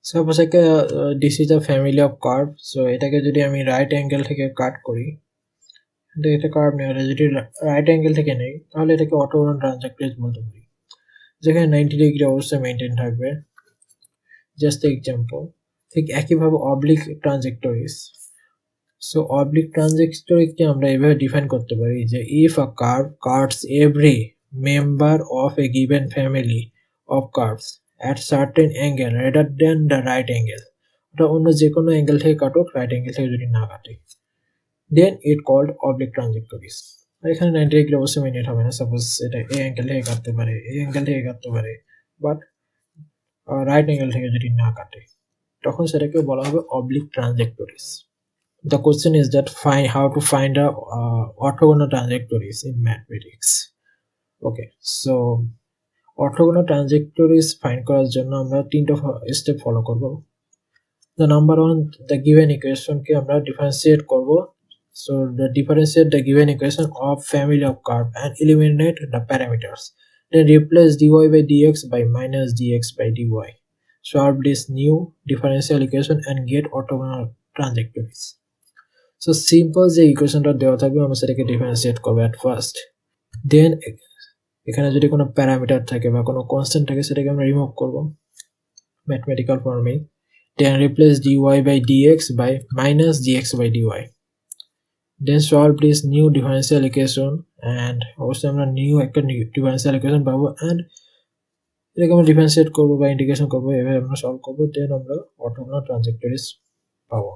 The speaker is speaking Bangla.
সাপোজ একটা this is a family of curve, so এটাকে যদি আমি রাইট অ্যাঙ্গেল থেকে কাট করি, এটা কার্ভ নেই, যদি রাইট অ্যাঙ্গেল থেকে নেই তাহলে এটাকে অর্থোগোনাল ট্রানজেক্টরিজ বলতে পারি, যেখানে 90 ডিগ্রি অবশ্যই মেনটেন থাকবে। জাস্ট এক্সাম্পল, ঠিক একইভাবে অবলিক ট্রানজেক্টরিজ, সো অবলিক ট্রানজেক্টরিকে আমরা এভাবে ডিফাইন করতে পারি যে if a curve Katz every member of a given family of curves at certain angle rather than the right angle, ওটা অন্য যে কোনো অ্যাঙ্গেল থেকে কাটুক, রাইট অ্যাঙ্গেল থেকে যদি না কাটে, দেন ইট কল্ড অবলিক ট্রানজেক্টরিজ। এখানে 90 ডিগ্রি অবশ্যই মেনটেন হবে না, সাপোজ এটা এই অ্যাঙ্গেল থেকে কাটতে পারে, এই অ্যাঙ্গেল থেকে কাটতে পারে, বাট রাইট অ্যাঙ্গেল থেকে যদি না কাটে তখন সেটাকে বলা হবে oblique ট্রানজেক্টরিজ। The question is that how to find a orthogonal trajectories in mathematics. Okay, so orthogonal trajectories find করার জন্য আমরা তিনটা স্টেপ ফলো করব। The number one, the given equation কে আমরা differentiate করব, so the differentiate the given equation of family of curve and eliminate the parameters, then replace dy by dx by minus dx by dy, solve this new differential equation and get orthogonal trajectories. So simple যে ইকুয়েশনটা দেওয়া থাকবে আমরা সেটাকে ডিফারেন্সিয়েট করবো অ্যাট ফার্স্ট, দেন এখানে যদি কোনো প্যারামিটার থাকে বা কোনো কনস্ট্যান্ট থাকে সেটাকে আমরা রিমুভ করব ম্যাথমেটিক্যাল ফর্মে, then replace dy by dx by minus dx by dy, then solve this new differential equation, and অবশ্যই আমরা নিউ একটা ডিফারেন্সিয়াল ইকুয়েশন পাবো, অ্যান্ড এটাকে আমরা ডিফারেন্সিয়েট করবো বা ইন্টিগ্রেশন করবো, এভাবে আমরা সলভ করবো, দেন আমরা অর্থোগোনাল ট্রানজেক্টরিজ পাবো।